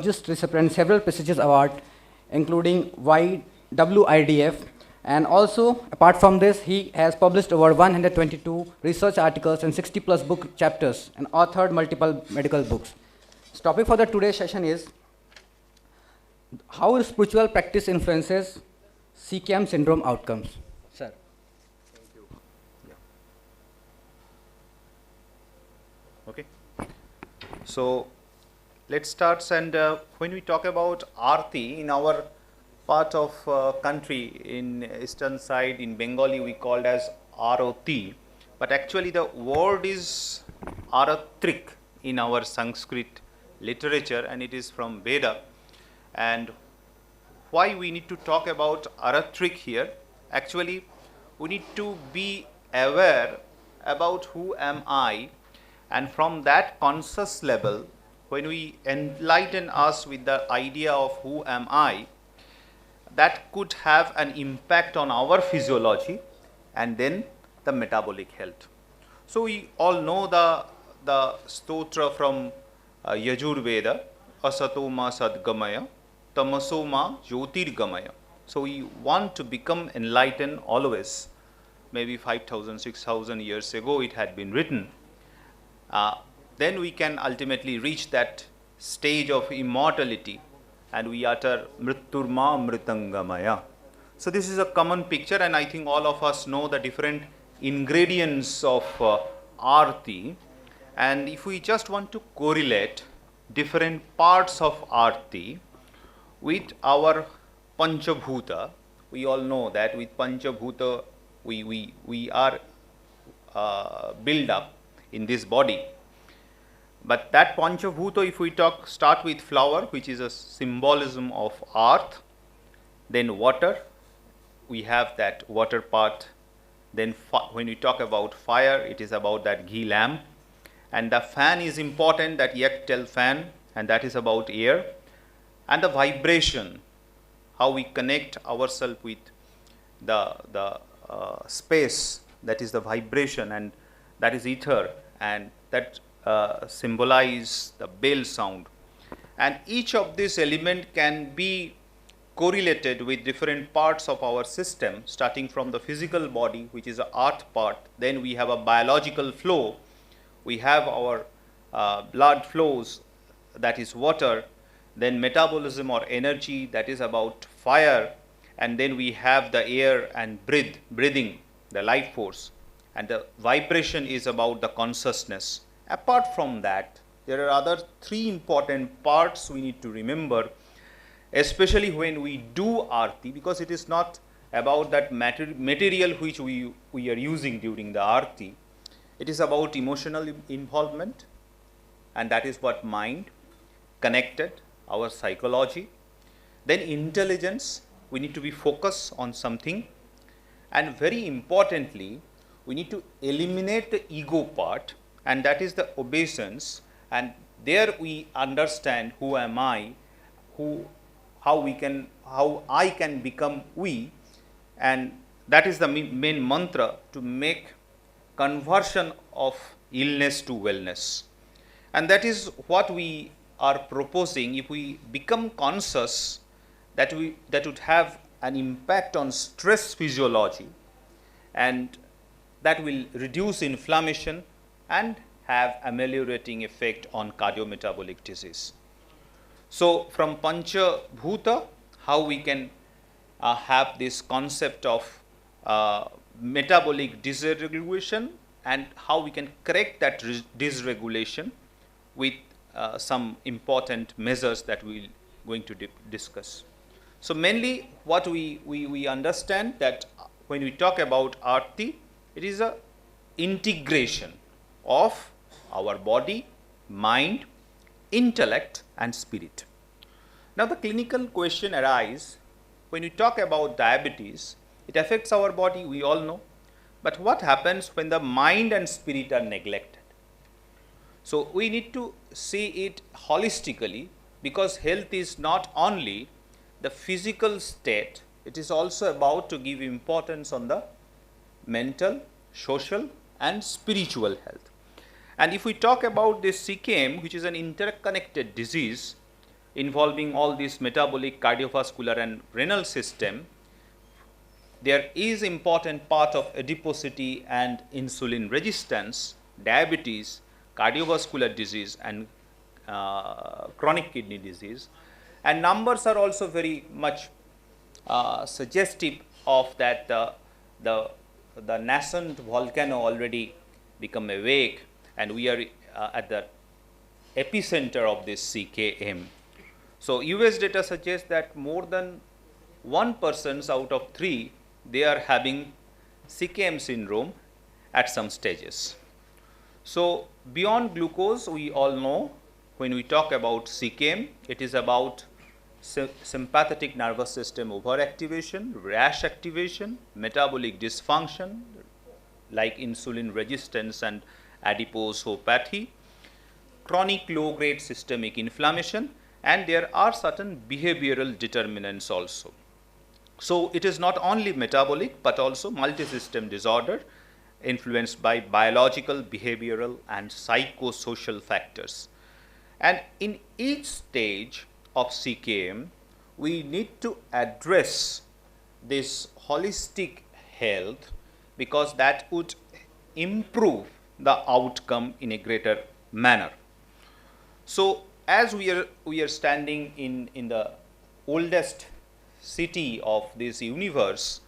Just received several prestigious awards, including WIDF, and also apart from this, he has published over 122 research articles and 60 plus book chapters and authored multiple medical books. The topic for the today's session is how spiritual practice influences CKM syndrome outcomes. Sir. Okay. So let's start. And when we talk about Aarti in our part of country in eastern side in Bengali, we called as Aarti, but actually the word is Aratrik in our Sanskrit literature, and it is from Veda. And why we need to talk about Aratrik here? Actually, we need to be aware about who am I, and from that conscious level, when we enlighten us with the idea of who am I, that could have an impact on our physiology and then the metabolic health. So we all know the stotra from Yajurveda, Asatoma Sadgamaya, Tamasoma Jyotirgamaya. So we want to become enlightened always. Maybe 5,000, 6,000 years ago it had been written. Then we can ultimately reach that stage of immortality, and we utter Mritturma Mritangamaya. So this is a common picture, and I think all of us know the different ingredients of Aarti. And if we just want to correlate different parts of Aarti with our Panchabhuta, we all know that with Panchabhuta we are built up in this body. But that Panchabhuta, if we start with flower, which is a symbolism of earth, then water, we have that water part. Then when we talk about fire, it is about that ghee lamp. And the fan is important, that Yaktel fan, and that is about air. And the vibration, how we connect ourselves with the space, that is the vibration, and that is ether, and that symbolize the bell sound. And each of these elements can be correlated with different parts of our system, starting from the physical body, which is the earth part. Then we have a biological flow. We have our blood flows, that is water. Then metabolism or energy, that is about fire. And then we have the air and breathing, the life force. And the vibration is about the consciousness. Apart from that, there are other three important parts we need to remember, especially when we do Aarti, because it is not about that material which we are using during the Aarti. It is about emotional involvement, and that is what mind, connected, our psychology. Then intelligence, we need to be focused on something. And very importantly, we need to eliminate the ego part, and that is the obeisance. And there we understand who am I, how I can become we, and that is the main mantra to make conversion of illness to wellness. And that is what we are proposing. If we become conscious, that would have an impact on stress physiology, and that will reduce inflammation and have ameliorating effect on cardiometabolic disease. So from Pancha Bhuta, how we can have this concept of metabolic dysregulation, and how we can correct that dysregulation with some important measures that we are going to discuss. So mainly what we understand, that when we talk about Aarti, it is a integration of our body, mind, intellect and spirit. Now the clinical question arises, when we talk about diabetes, it affects our body, we all know. But what happens when the mind and spirit are neglected? So we need to see it holistically, because health is not only the physical state, it is also about to give importance on the mental, social and spiritual health. And if we talk about this CKM, which is an interconnected disease, involving all this metabolic, cardiovascular and renal system, there is important part of adiposity and insulin resistance, diabetes, cardiovascular disease and chronic kidney disease, and numbers are also very much suggestive of that the nascent volcano already become awake and we are at the epicenter of this CKM. So US data suggests that more than 1% out of 3 they are having CKM syndrome at some stages. So beyond glucose, we all know when we talk about CKM, it is about sympathetic nervous system overactivation, rash activation, metabolic dysfunction like insulin resistance and adiposopathy, chronic low grade systemic inflammation, and there are certain behavioral determinants also. So it is not only metabolic but also multi-system disorder influenced by biological, behavioral and psychosocial factors. And in each stage of CKM, we need to address this holistic health because that would improve the outcome in a greater manner. So as we are standing in the oldest city of this universe,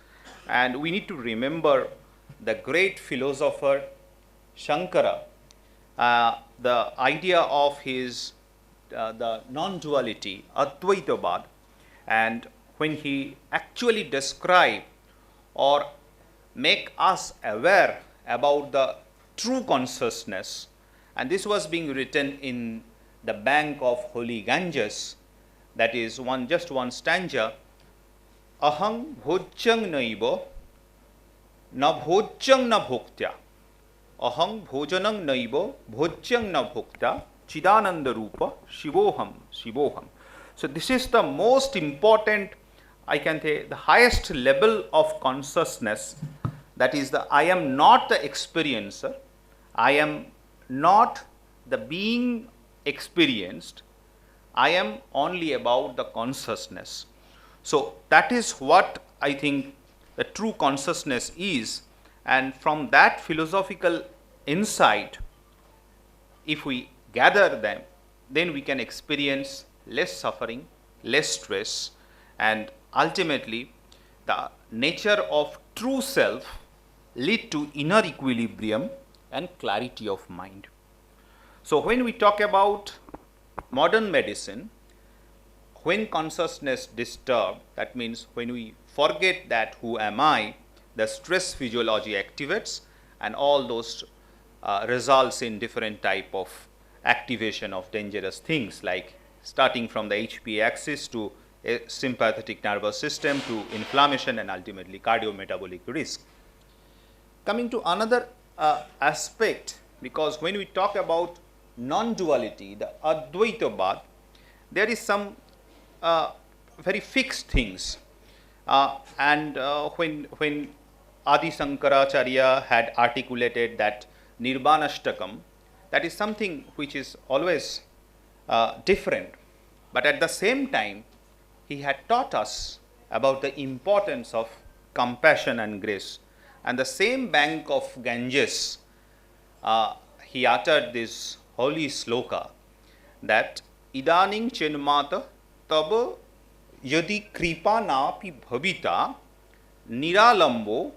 and we need to remember the great philosopher Shankara, the idea of his the non-duality, Advaitavad, and when he actually describe or make us aware about the true consciousness, and this was being written in the bank of holy Ganges, that is just one stanza, aham bhojjang naiva na bhojjang na bhoktya, aham bhojanang naiva bhojjang na bhoktya, chidananda rupa shivoham shivoham. So this is the most important, I can say the highest level of consciousness, that is the I am not the experiencer, I am not the being experienced, I am only about the consciousness. So that is what I think the true consciousness is, and from that philosophical insight, if we gather them, then we can experience less suffering, less stress, and ultimately the nature of true self lead to inner equilibrium and clarity of mind. So when we talk about modern medicine, when consciousness disturbed, that means when we forget that who am I, the stress physiology activates and all those results in different type of activation of dangerous things, like starting from the HPA axis to a sympathetic nervous system to inflammation and ultimately cardiometabolic risk. Coming to another aspect, because when we talk about non-duality, the Advaitavad, there is some very fixed things, and when Adi Shankaracharya had articulated that Nirvanashtakam, that is something which is always different, but at the same time he had taught us about the importance of compassion and grace. And the same bank of Ganges, he uttered this holy sloka that idaning chenmata taba yadi kripa napi bhavita niralambo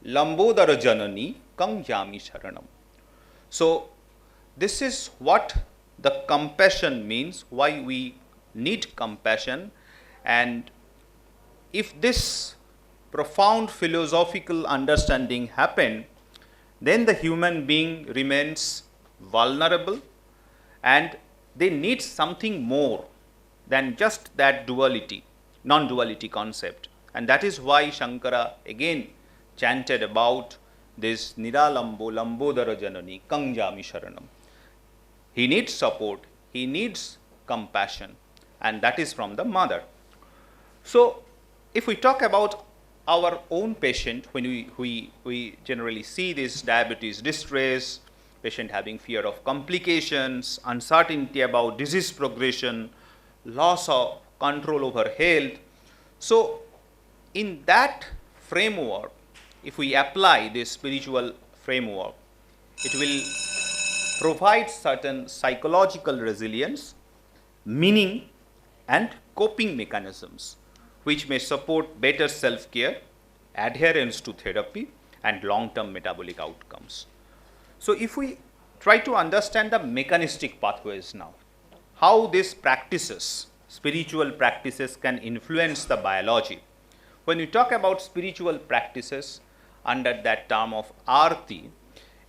lambodara janani kang jami sharanam. So this is what the compassion means, why we need compassion, and if this profound philosophical understanding happen, then the human being remains vulnerable and they need something more than just that duality, non-duality concept. And that is why Shankara again chanted about this Niralambo Lambodara Janani Kangjami Sharanam. He needs support, he needs compassion, and that is from the mother. So if we talk about our own patient, when we generally see this diabetes distress, patient having fear of complications, uncertainty about disease progression, loss of control over health. So, in that framework, if we apply this spiritual framework, it will provide certain psychological resilience, meaning, and coping mechanisms which may support better self-care, adherence to therapy, and long-term metabolic outcomes. So, if we try to understand the mechanistic pathways now, how these practices, spiritual practices, can influence the biology. When we talk about spiritual practices under that term of Aarti,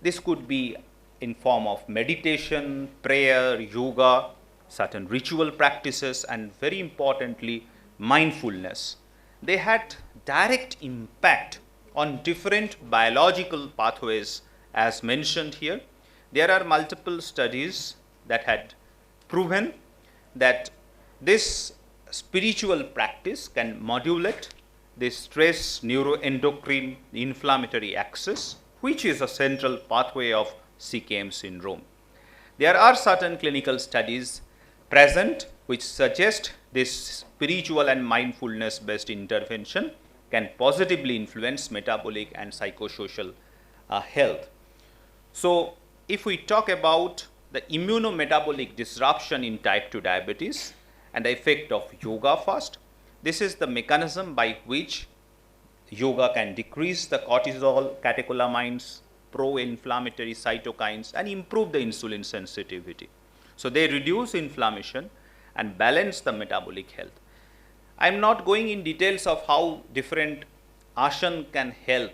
this could be in form of meditation, prayer, yoga, certain ritual practices, and very importantly, mindfulness. They had direct impact on different biological pathways as mentioned here. There are multiple studies that had proven that this spiritual practice can modulate the stress neuroendocrine inflammatory axis, which is a central pathway of CKM syndrome. There are certain clinical studies present which suggest this spiritual and mindfulness based intervention can positively influence metabolic and psychosocial health. So, if we talk about the immunometabolic disruption in type 2 diabetes and the effect of yoga fast, this is the mechanism by which yoga can decrease the cortisol, catecholamines, pro-inflammatory cytokines, and improve the insulin sensitivity. So, they reduce inflammation and balance the metabolic health. I am not going in details of how different asana can help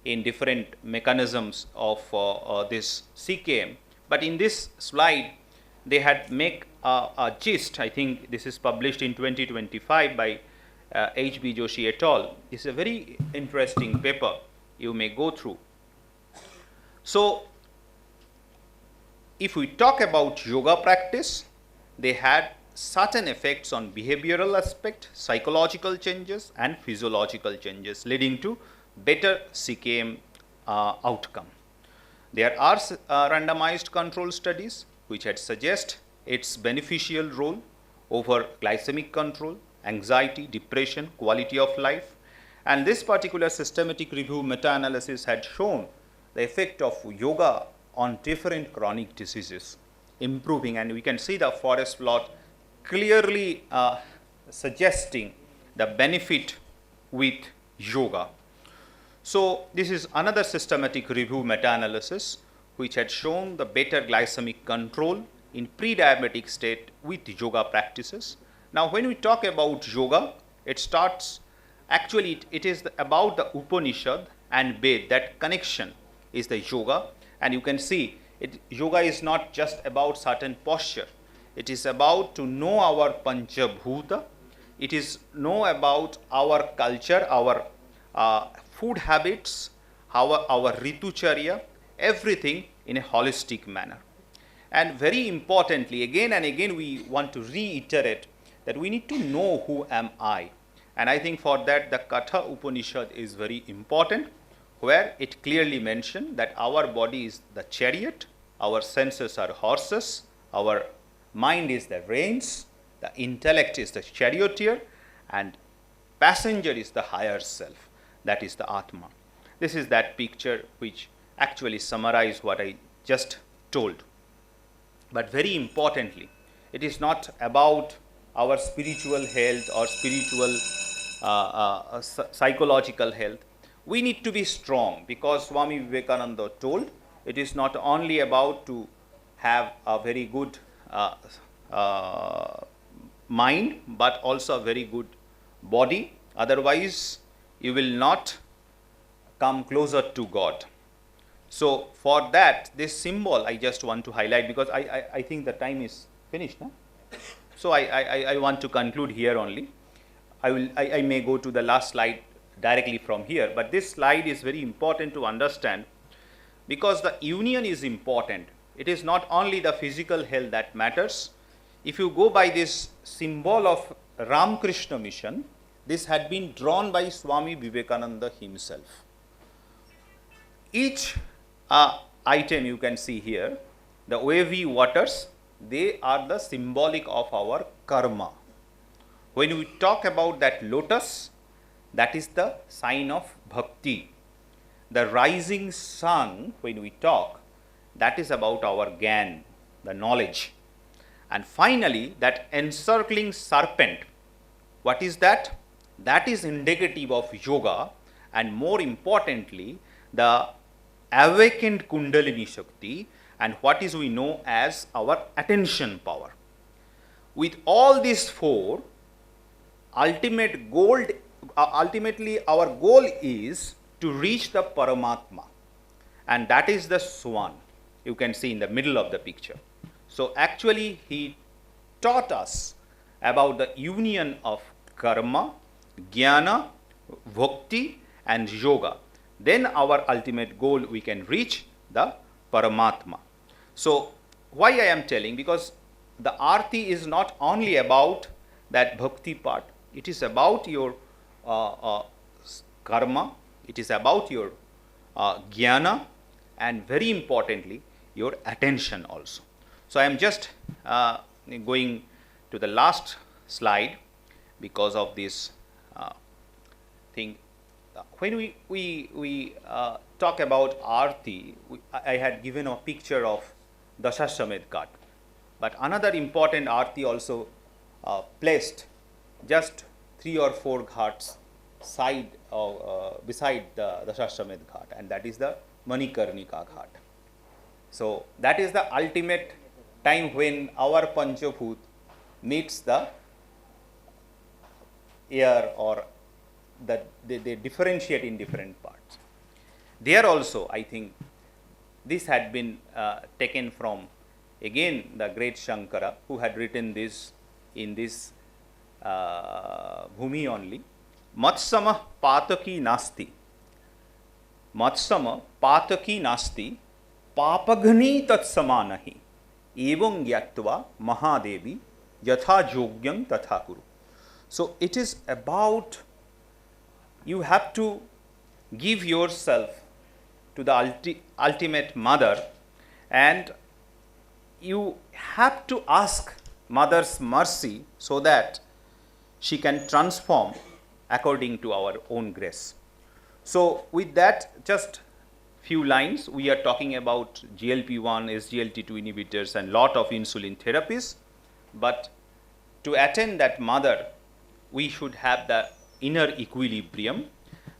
in different mechanisms of this CKM, but in this slide they had make a gist. I think this is published in 2025 by H.B. Joshi et al. This is a very interesting paper, you may go through. So, if we talk about yoga practice, they had certain effects on behavioral aspect, psychological changes, and physiological changes leading to better CKM outcome. There are randomized control studies which had suggest its beneficial role over glycemic control, anxiety, depression, quality of life, and this particular systematic review meta-analysis had shown the effect of yoga on different chronic diseases improving, and we can see the forest plot clearly suggesting the benefit with yoga. So, this is another systematic review meta-analysis which had shown the better glycemic control in pre-diabetic state with yoga practices. Now, when we talk about yoga, it starts actually it is about the Upanishad and Ved. That connection is the yoga, and you can see yoga is not just about certain posture. It is about to know our Panchabhuta. It is know about our culture, our food habits, our Ritucharya, everything in a holistic manner. And very importantly, again and again we want to reiterate that we need to know who am I. And I think for that the Katha Upanishad is very important, where it clearly mentioned that our body is the chariot, our senses are horses, our mind is the reins, the intellect is the charioteer, and passenger is the higher self, that is the Atma. This is that picture which actually summarizes what I just told. But very importantly, it is not about our spiritual health or spiritual psychological health. We need to be strong, because Swami Vivekananda told it is not only about to have a very good mind, but also a very good body. Otherwise, you will not come closer to God. So, for that, this symbol I just want to highlight, because I think the time is finished. No? So, I want to conclude here only. I may go to the last slide directly from here, but this slide is very important to understand, because the union is important. It is not only the physical health that matters. If you go by this symbol of Ramakrishna mission, this had been drawn by Swami Vivekananda himself. Each item you can see here, the wavy waters they are the symbolic of our karma. When we talk about that lotus, that is the sign of bhakti. The rising sun, when we talk, that is about our gyan, the knowledge. And finally, that encircling serpent, what is that? That is indicative of yoga, and more importantly, the awakened Kundalini Shakti, and what is we know as our attention power. With all these four, ultimately our goal is to reach the Paramatma, and that is the swan you can see in the middle of the picture. So actually he taught us about the union of karma, jnana, bhakti and yoga. Then our ultimate goal we can reach the Paramatma. So why I am telling? Because the Aarti is not only about that bhakti part, it is about your karma, it is about your jnana, and very importantly your attention also. So I am just going to the last slide because of this thing. When we talk about Aarti, I had given a picture of Dasashwamedh Ghat, but another important Aarti also placed just 3 or 4 ghats side beside the Dasashwamedh Ghat, and that is the Manikarnika Ghat. So that is the ultimate time when our Panchabhut meets the air, or that they differentiate in different parts. There also, I think, this had been taken from, again, the great Shankara, who had written this in this Bhumi only. Matsama pataki nasti. Matsama pataki nasti. Papagni tat samanahi. Evang yattva mahadevi yatha jogyam tatha kuru. So it is about, you have to give yourself to the ultimate mother, and you have to ask mother's mercy so that she can transform according to our own grace. So with that, just few lines, we are talking about GLP-1, SGLT2 inhibitors and lot of insulin therapies, but to attain that mother, we should have the inner equilibrium,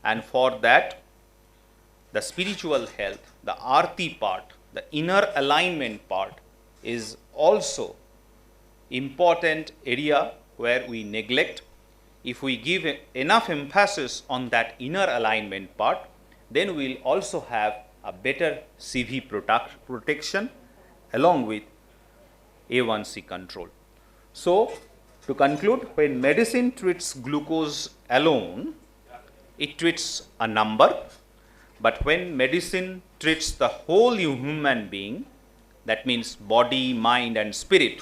and for that the spiritual health, the Aarti part, the inner alignment part is also important area where we neglect. If we give enough emphasis on that inner alignment part, then we will also have a better CV protection along with A1c control. So to conclude, when medicine treats glucose alone, it treats a number, but when medicine treats the whole human being, that means body, mind and spirit,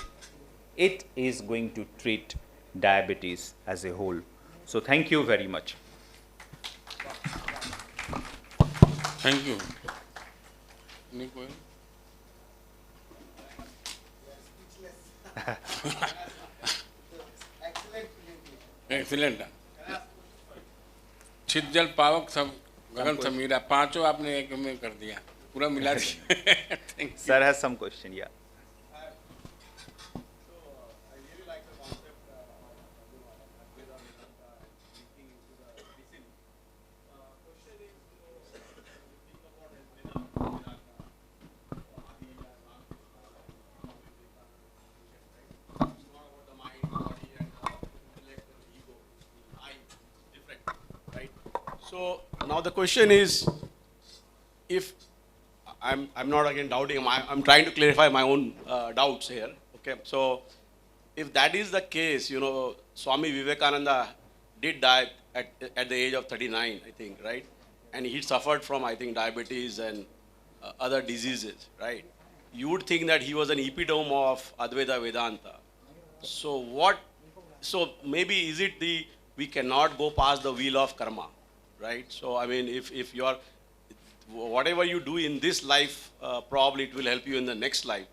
it is going to treat diabetes as a whole. So thank you very much. Thank you. Any question? Excellent. छिद जल पावक सब गगन समीरा, पांचों आपने एक में कर दिया, पूरा मिला दिया. Sir has some question, yeah. So now the question is, if I'm not again doubting, I'm trying to clarify my own doubts here. Okay, so if that is the case, you know, Swami Vivekananda did die at the age of 39, I think, right? And he suffered from, I think, diabetes and other diseases, right? You would think that he was an epitome of Advaita Vedanta. So what? So maybe is it we cannot go past the wheel of karma? Right? So, I mean, if you are, whatever you do in this life, probably it will help you in the next life.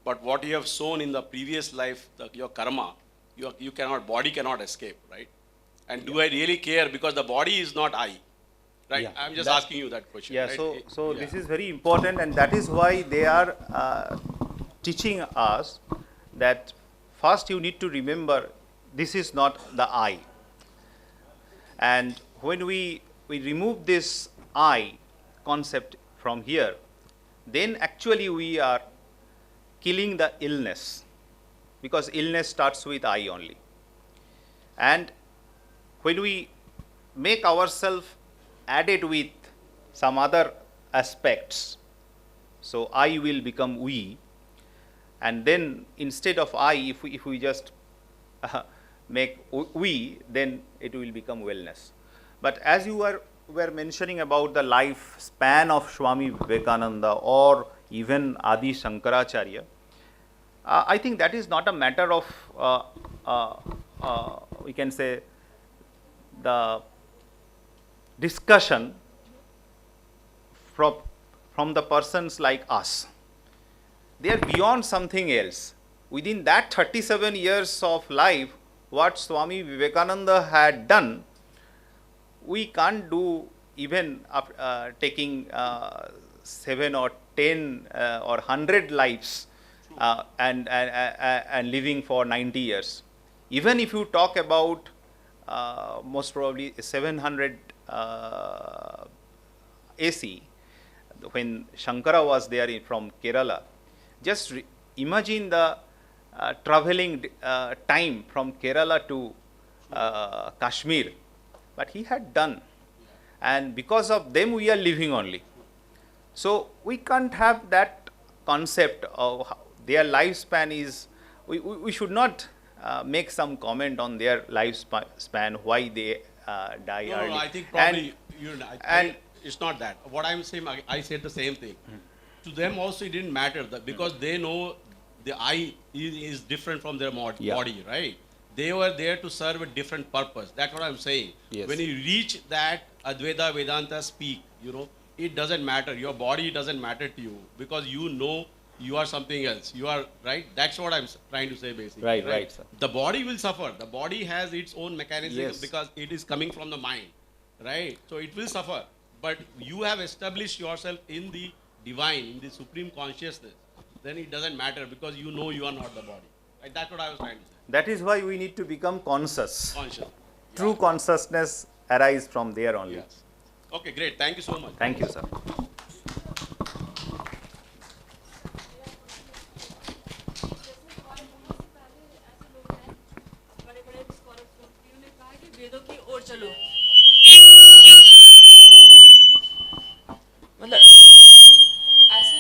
but what you have sown in the previous life, your karma, you cannot, body cannot escape, right? And do I really care? Because the body is not I, right? Yeah. I'm just That- asking you that question. Yeah, right? so Yeah. this is very important, and that is why they are teaching us that first you need to remember this is not the I. And when we remove this I concept from here, then actually we are killing the illness, because illness starts with I only. And when we make ourselves added with some other aspects, so I will become we, and then instead of I, if we just make we, then it will become wellness. But as you were mentioning about the lifespan of Swami Vivekananda or even Adi Shankaracharya, I think that is not a matter of we can say the discussion from the persons like us. They are beyond something else. Within that 37 years of life, what Swami Vivekananda had done, we can't do even taking 7 or 10 or 100 lives and living for 90 years. Even if you talk about most probably 700 AC, when Shankara was there from Kerala, just imagine the traveling time from Kerala to Kashmir, but he had done, and because of them we are living only. So we can't have that concept of how their lifespan is. We should not make some comment on their lifespan, why they die early. No, I think probably it's not that. What I'm saying, I said the same thing. To them also it didn't matter because they know the I is different from their body, right? They were there to serve a different purpose. That's what I'm saying. Yes. When you reach that Advaita Vedanta peak, it doesn't matter. Your body doesn't matter to you because you know you are something else. You are, right? That's what I'm trying to say basically. Right, sir. The body will suffer. The body has its own mechanism Yes. because it is coming from the mind, right? So it will suffer. But you have established yourself in the divine, in the supreme consciousness. Then it doesn't matter because you know you are not the body. Right? That's what I was trying to say. That is why we need to become conscious. Conscious. True consciousness arises from there only. Yes. Okay, great. Thank you so much. Thank you, sir. वेदों की ओर चलो मतलब ऐसे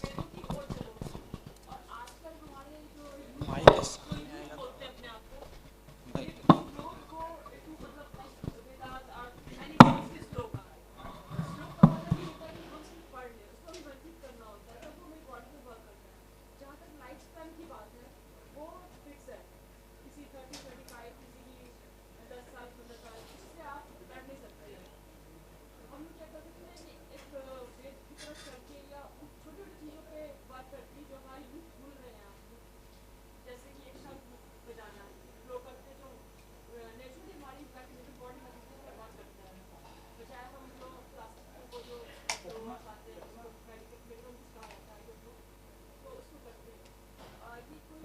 वेदों की ओर चलो और आजकल हमारे जो बोलते अपने आप को लोग को मतलब वेदांत यानी के श्लोक का मतलब ये होता है कि हम सिर्फ पढ़ लें उसको भी वर्जित करना होता है तब वो मेरी बॉडी पे वर्क करता है जहाँ तक लाइफ स्पैन की बात है वो फिक्स है किसी 30-35 किसी की 10 साल 15 साल इससे आप बैठ नहीं सकते हैं हम लोग क्या करते थे एक वेद की तरफ करके या छोटी छोटी चीज़ों पे बात करती जो हमारी यूथ भूल रहे हैं आप जैसे कि एक शब्द बजाना लोग करते जो नेचुरली हमारी मैकेनिकल बॉडी में बात करता है तो चाहे हम लोग क्लासिकल को जो आते हैं उसको मेडिकल कहा जाता है तो उसको करते हैं ये कोई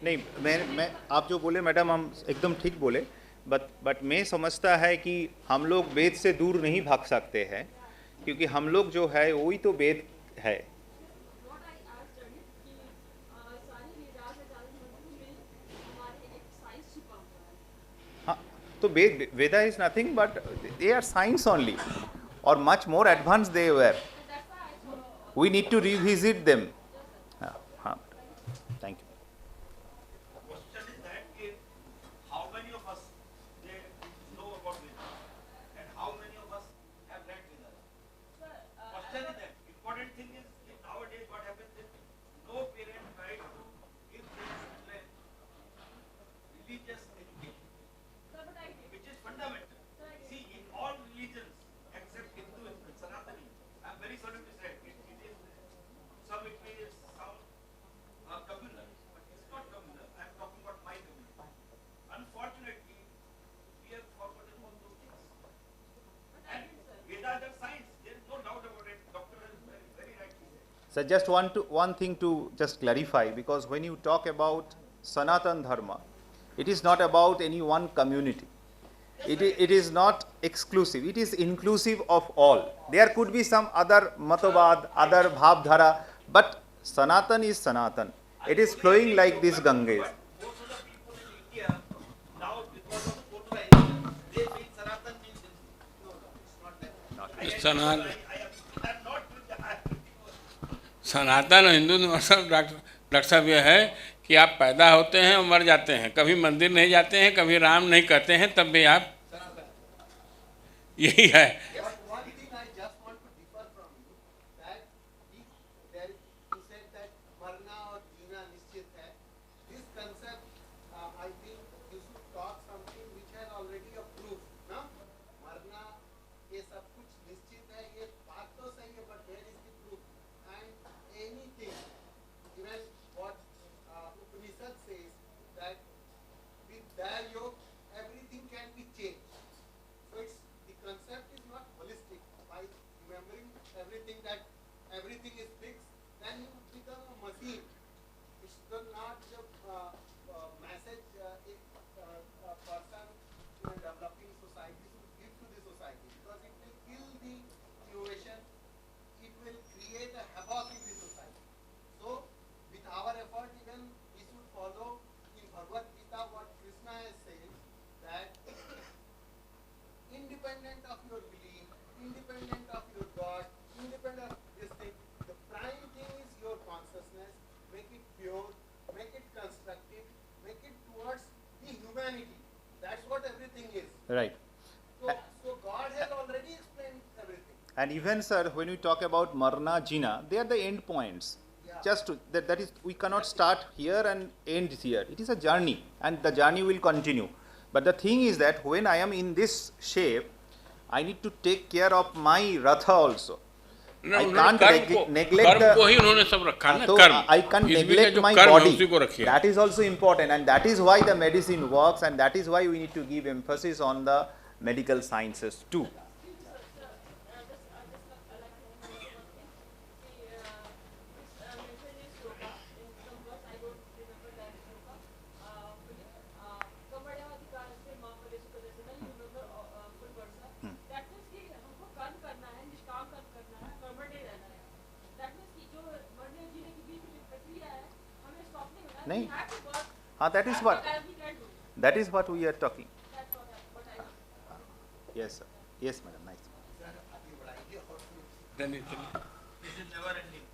नहीं, मैं आप जो बोले मैडम हम एकदम ठीक बोले, बट मैं समझता है कि हम लोग वेद से दूर नहीं भाग सकते हैं क्योंकि हम लोग जो है वही तो वेद है. हाँ, तो Veda is nothing but they are science only और much more advance they were. We need to revisit them. हाँ, thank you. Question is that how many of us they know about Vedas and how many of us have read Vedas? Question is that important thing is nowadays what happens is no parent tries to give their children So just one thing to just clarify, because when you talk about Sanatan Dharma, it is not about any one community. It is not exclusive. It is inclusive of all. There could be some other Matavad, other Bhavdhara, but Sanatan is Sanatan. It is flowing like this Ganges. Most of the people in India now, because of polarization, they feel Sanatan means no, it's not that. Sanatan I'm not with the सनातन हिंदू मतलब doctor साहब यह है कि आप पैदा होते हैं और मर जाते हैं, कभी मंदिर नहीं जाते हैं, कभी राम नहीं कहते हैं, तब भी आप यही है. One thing I just want to differ from you that you said that marna or jeena nishchit hai. This concept, I think you should talk something which has already a proof, na? Marna ये सब कुछ निश्चित है, ये बात तो सही है, but where is the proof? And anything, even what Upanishad says that with their yoke everything can be changed. So it's the concept is not holistic. By remembering everything that everything is fixed, then you become a machine. It's not the message if a person in a developing society should give to the society, because it will kill the innovation. It will create a havoc in the society. So with our effort, even we should follow in Bhagavad Gita what Krishna has said, that independent of your belief, independent of your God, independent of this thing, the prime thing is your consciousness. Make it pure, make it constructive, make it towards the humanity. That's what everything is. Right. So God has already explained everything. And even, sir, when we talk about Marna, Jina, they are the end points. Yeah. Just to, that is, we cannot start here and end here. It is a journey, and the journey will continue. But the thing is that when I am in this shape, I need to take care of my Ratha also. I can't neglect कर्म को ही उन्होंने सब रखा ना, so कर्म. I can't इस बीच में neglect जो my कर्म है, body. उसी को रखिए. That is also important, and that is why the medicine works, and that is why we need to give emphasis on the medical sciences too. नहीं, हाँ, that is what we are talking. Yes, sir. Yes, madam. Nice. धन्यवाद. This is never ending.